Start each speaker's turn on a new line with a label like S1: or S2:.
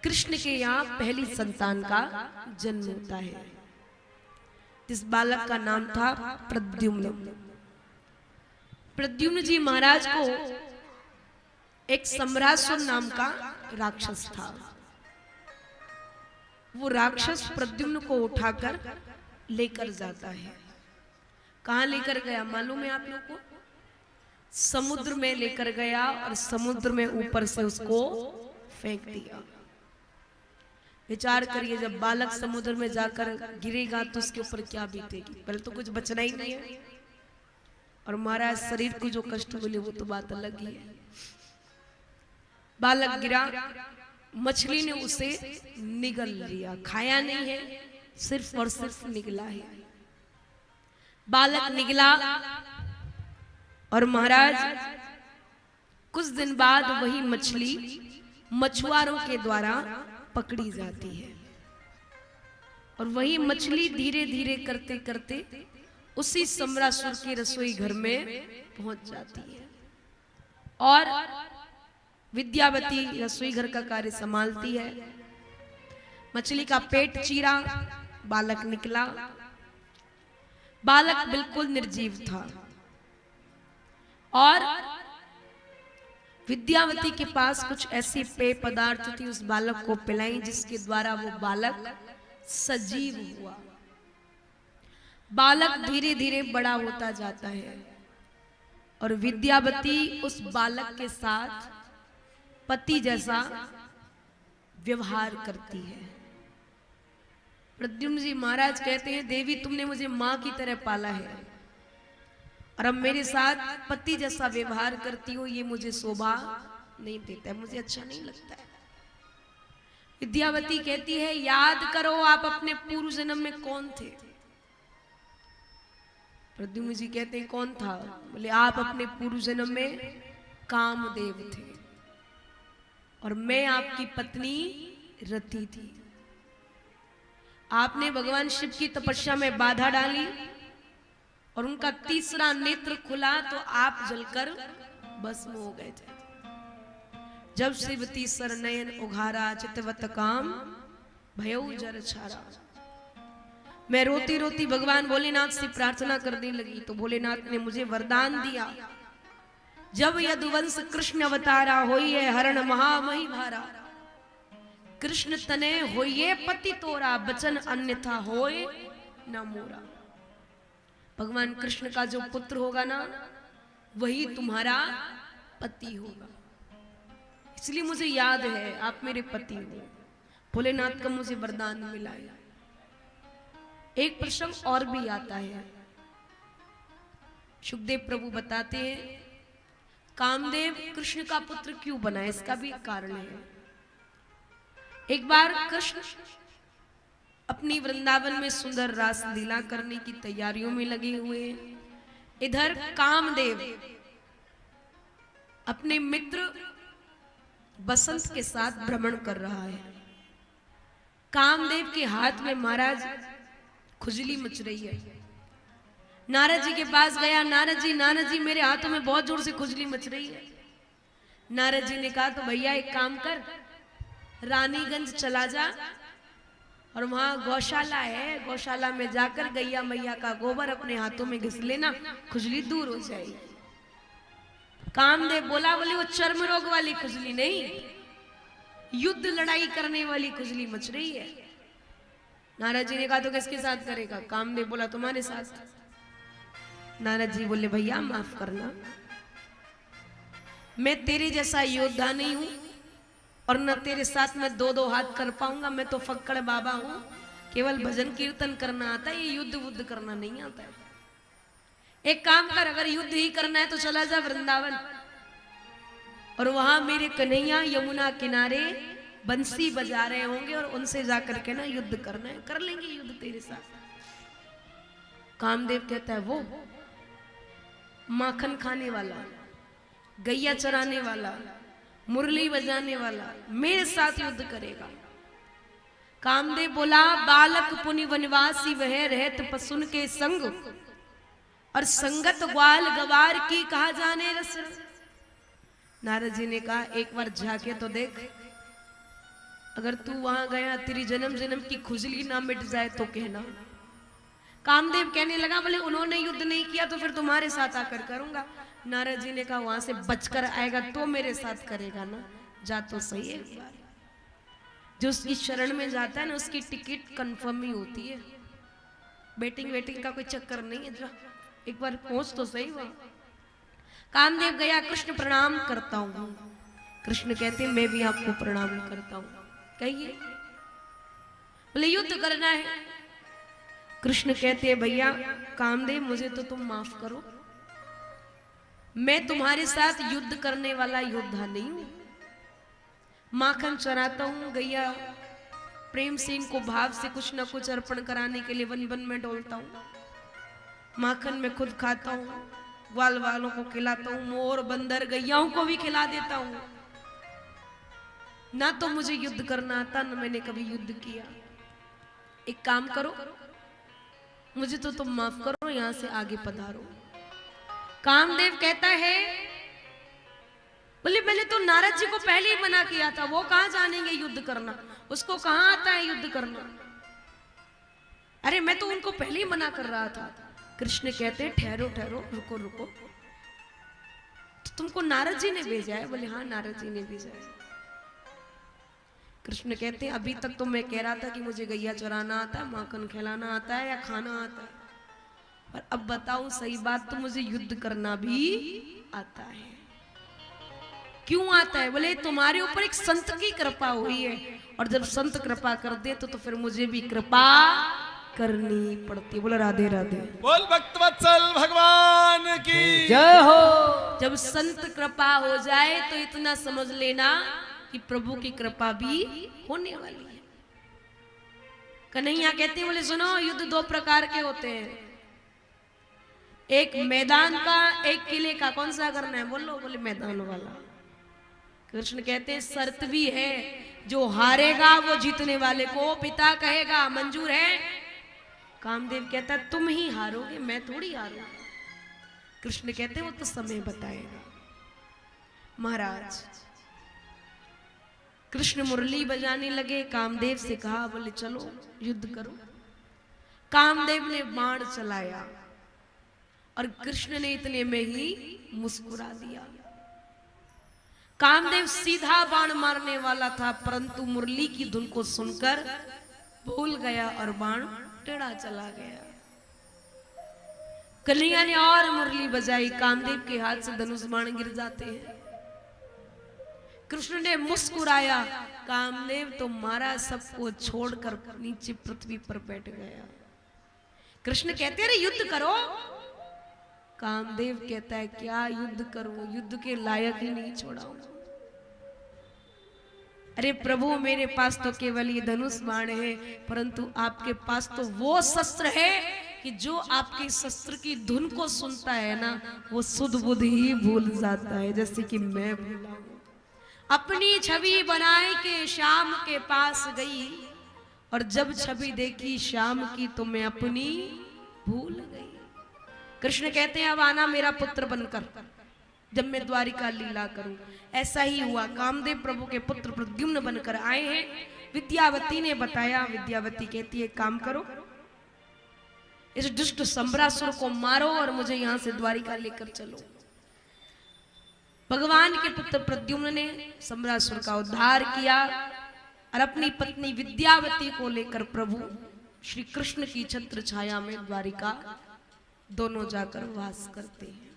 S1: कृष्ण के यहाँ पहली संतान का जन्म होता है। इस बालक का नाम था प्रद्युम्न। प्रद्युम्न जी महाराज को एक सम्रासुर नाम का राक्षस था। वो राक्षस प्रद्युम्न को उठाकर लेकर जाता है। कहाँ लेकर गया मालूम है आप लोग को? समुद्र में लेकर गया और समुद्र में ऊपर से उसको फेंक दिया। विचार करिए, जब बालक समुद्र में जाकर गिरेगा तो उसके ऊपर क्या बीतेगी। पहले तो कुछ बचना ही नहीं है, और महाराज शरीर को जो कष्ट मिले वो तो बात अलग ही है। बालक गिरा, मछली ने उसे निगल लिया, खाया नहीं है, सिर्फ और सिर्फ निगला है। बालक निगला और महाराज कुछ दिन बाद वही मछली मछुआरों के द्वारा पकड़ी जाती है, और वही मछली धीरे धीरे करते करते उसी सम्रासुर के रसोई घर में पहुंच जाती है, और विद्यावती रसोई घर का कार्य संभालती है। मछली का पेट चीरा, बालक निकला। बालक बिल्कुल निर्जीव था, और विद्यावती के पास कुछ ऐसी पेय पदार्थ थी, उस बालक को पिलाई जिसके द्वारा वो बालक सजीव हुआ। बालक धीरे धीरे बड़ा होता जाता है, और विद्यावती उस बालक के साथ पति जैसा व्यवहार करती है। प्रद्युम्न जी महाराज कहते हैं, देवी तुमने मुझे मां की तरह पाला है, और अब मेरे साथ पति जैसा व्यवहार करती हो, ये मुझे शोभा नहीं देता है, मुझे अच्छा नहीं लगता है। विद्यावती कहती है, याद करो आप अपने पूर्व जन्म में कौन थे? प्रद्युम्न जी कहते हैं, कौन था? बोले, आप अपने पूर्व जन्म में कामदेव थे, और मैं आपकी पत्नी रति थी। आपने भगवान शिव की तपस्या में बाधा डाली, और उनका तीसरा नेत्र खुला तो आप जलकर भस्म हो गए थे। जब शिव तीसर नयन उघारा, चितवत काम भयउ जर छारा। मैं रोती रोती भगवान भोलेनाथ से प्रार्थना करने लगी, तो भोलेनाथ ने मुझे वरदान दिया, जब यदुवंश कृष्ण अवतारा, होइए हरण महामही भारा। कृष्ण तने होइए पति तोरा, बचन अन्यथा होए न मोरा। भगवान कृष्ण का जो पुत्र होगा ना, वही तुम्हारा पति होगा। इसलिए मुझे याद है आप मेरे पति हो। भोलेनाथ का मुझे वरदान मिला है। एक प्रसंग और भी आता है। सुखदेव प्रभु बताते हैं, कामदेव कृष्ण का पुत्र क्यों बना, इसका भी एक कारण है। एक बार कृष्ण अपनी वृंदावन में सुंदर रास लीला करने की तैयारियों में लगे हुए हैं। इधर कामदेव अपने मित्र बसंत के साथ भ्रमण कर रहा है। कामदेव के हाथ में महाराज खुजली मच रही है। नारद जी के पास गया, नारद जी मेरे हाथों में बहुत जोर से खुजली मच रही है। नारद जी ने कहा, तो भैया एक काम कर, रानीगंज चला जा, और वहां गौशाला है, गौशाला में जाकर गैया मैया का गोबर अपने हाथों में घिस लेना, खुजली दूर हो जाएगी। कामदेव बोला, बोले वो चर्म रोग वाली खुजली नहीं, युद्ध लड़ाई करने वाली खुजली मच रही है। नारद जी ने कहा, तो किसके साथ करेगा? कामदेव बोला, तुम्हारे साथ। नारद जी बोले, भैया माफ करना, मैं तेरे जैसा योद्धा नहीं हूं, और न तेरे साथ मैं दो दो हाथ कर पाऊंगा। मैं तो फक्कड़ बाबा हूं, केवल भजन कीर्तन करना आता है, ये युद्ध वुद्ध करना नहीं आता है। एक काम कर, अगर युद्ध ही करना है तो चला जा वृंदावन, और वहां मेरे कन्हैया यमुना किनारे बंसी बजा रहे होंगे, और उनसे जाकर के ना युद्ध करना है, कर लेंगे युद्ध तेरे साथ। कामदेव कहता है, वो माखन खाने वाला, गैया चराने वाला, मुरली बजाने वाला मेरे साथ युद्ध करेगा? कामदेव बोला, बालक पुनि वनवासी वह रहत पसुन के संग, और संगत ग्वाल गवार की कहा जाने रस। नारद जी ने कहा, एक बार झाके तो देख, अगर तू वहां गया तेरी जन्म जन्म की खुजली ना मिट जाए तो कहना। कामदेव कहने लगा बोले उन्होंने युद्ध नहीं किया तो फिर तुम्हारे साथ आकर करूंगा। नारद जी ने कहा वहां से बचकर आएगा तो मेरे साथ करेगा ना, जा तो सही है एक बार। जो उसकी शरण में जाता है ना उसकी टिकट कंफर्म ही होती है, बेटिंग वेटिंग का कोई चक्कर नहीं है, जा एक बार पहुंच तो सही वहां। कामदेव गया, कृष्ण प्रणाम करता हूं। कृष्ण कहते मैं भी आपको प्रणाम करता हूं। कहिए, बोले युद्ध करना है। कृष्ण कहते हैं भैया कामदेव मुझे तो तुम माफ करो, मैं तुम्हारे साथ युद्ध करने वाला योद्धा नहीं हूं। माखन चराता हूं, गैया प्रेम से इनको भाव से कुछ ना कुछ अर्पण कराने के लिए वन वन में डोलता हूं। माखन में खुद खाता हूं, ग्वाल वालों को खिलाता हूं, मोर बंदर गैयाओं को भी खिला देता हूं। ना तो मुझे युद्ध करना आता, ना मैंने कभी युद्ध किया। एक काम करो, मुझे तो तुम माफ करो, यहां से आगे पधारो। कामदेव कहता है बोले मैंने तो नारद जी को पहले ही मना किया था, वो कहां जानेंगे युद्ध करना, उसको कहां आता है युद्ध करना। अरे मैं तो उनको पहले ही मना कर रहा था। कृष्ण कहते ठहरो ठहरो, रुको रुको, तो तुमको नारद जी ने भेजा है? बोले हाँ नारद जी ने भेजा है। कृष्ण कहते हैं अभी तक तो मैं कह रहा था कि मुझे गैया चराना आता है, माखन खिलाना आता है या खाना आता है, पर अब बताऊं सही बात तो मुझे युद्ध करना भी आता है। क्यों आता है? बोले तुम्हारे ऊपर एक संत की कृपा हुई है, और जब संत कृपा कर दे तो फिर मुझे भी कृपा करनी पड़ती है। बोले राधे राधे,
S2: बोल भक्तवत्सल भगवान की
S1: जय हो। जब संत कृपा हो जाए तो इतना समझ लेना कि प्रभु की कृपा भी होने वाली है। कन्हैया कहते हैं बोले सुनो युद्ध दो प्रकार के होते हैं, एक मैदान का एक किले का। कौन सा करना है? बोलो। बोले मैदान वाला। कृष्ण कहते हैं शर्त भी है, जो हारेगा वो जीतने वाले को पिता कहेगा मंजूर है। कामदेव कहता है तुम ही हारोगे, मैं थोड़ी हारूंगा। कृष्ण कहते हैं वो तो समय बताएगा। महाराज कृष्ण मुरली बजाने लगे, कामदेव से कहा बोले चलो युद्ध करो। कामदेव ने बाण चलाया और कृष्ण ने इतने में ही मुस्कुरा दिया। कामदेव सीधा बाण मारने वाला था, परंतु मुरली की धुन को सुनकर भूल गया और बाण टेढ़ा चला गया। कन्हैया ने और मुरली बजाई, कामदेव के हाथ से धनुष बाण गिर जाते हैं। कृष्ण ने मुस्कुराया, कामदेव तो मारा सबको छोड़कर नीचे पृथ्वी पर बैठ गया। कृष्ण कहते अरे युद्ध करो। कामदेव कहता है क्या युद्ध करूं, युद्ध के लायक ही नहीं छोड़ा हूं। अरे प्रभु मेरे पास तो केवल ये धनुष बाण है, परंतु आपके पास तो वो शस्त्र है कि जो आपके शस्त्र की धुन को सुनता है ना वो सुध बुध ही भूल जाता है, जैसे कि मैं भूला हूं। अपनी छवि बनाए के श्याम के पास गई, और जब छवि देखी श्याम की तो मैं अपनी भूल गई। कृष्ण कहते हैं अब आना मेरा पुत्र बनकर, जब मैं द्वारिका लीला करूं। ऐसा ही हुआ, कामदेव प्रभु के पुत्र प्रद्युम्न बनकर आए हैं। विद्यावती ने बताया, विद्यावती कहती है काम करो, इस दुष्ट संबरासुर को मारो और मुझे यहां से द्वारिका लेकर चलो। भगवान के पुत्र प्रद्युम्न ने संबरासुर का उद्धार किया और अपनी पत्नी विद्यावती को लेकर प्रभु श्री कृष्ण की छत्र छाया में द्वारिका दोनों जाकर वास करते हैं।